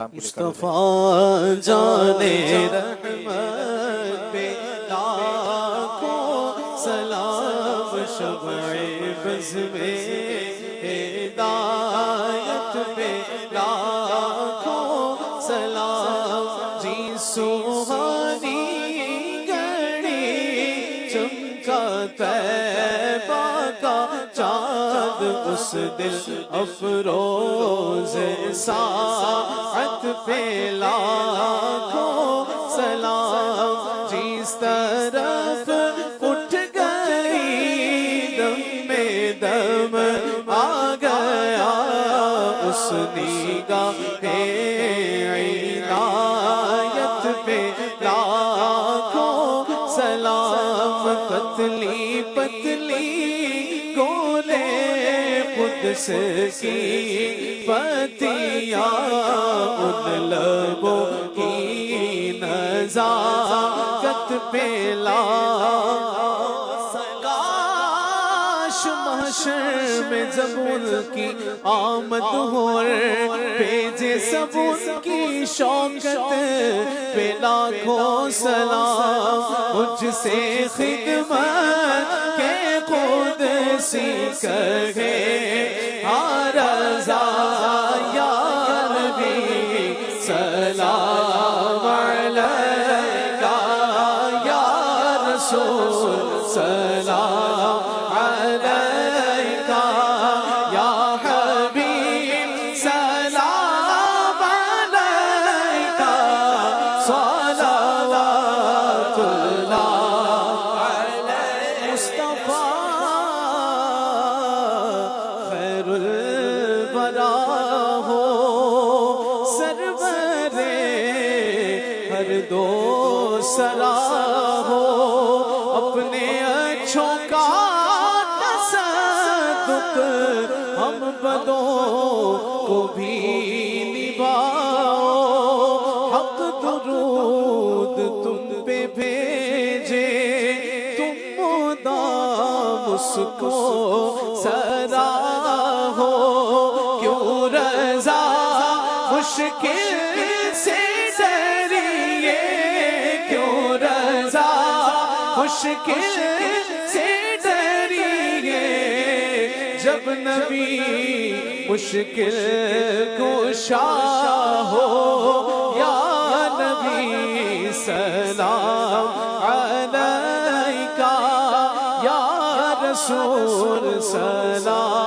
मुस्तफा जाने रहमत पे लाखों सलाम शम्ए बज़ में हिदायत पे लाखों सलाम जी सुहानी घड़ी चमका तैबा का चाँद उस दिल अफरोज़ साअत पे लाखों सलाम जिस तरफ उठ गई दम में दम आ गया उस निगाहे इनायत पे लाखों सलाम पतली पतली गोले कुद्स की पतिया उन लबों की नज़ाकत पे काश महशर में जब उनकी आमद हो भेजे सब उनकी शौकत पे लाखों सलाम मुझसे खिदमत के खुद सी कहे रज़ा या नबी सलाम अलैका या रसूल सलाम अलैका या हबीब सलाम अलैका सलावतुल्लाह अलैका मुस्तफा हो सरवरे हर दो सरा हो अपने अच्छों का तसद्दुक हम बदों को भी निभाओ हक दुरूद तुम पे भेजे तुम मुदाम उसको सरा हो मुश्किल से डरिए क्यों रज़ा मुश्किल से डरिए जब नबी मुश्किल कुशा हो या नबी सलाम अलैका या रसूल सलाम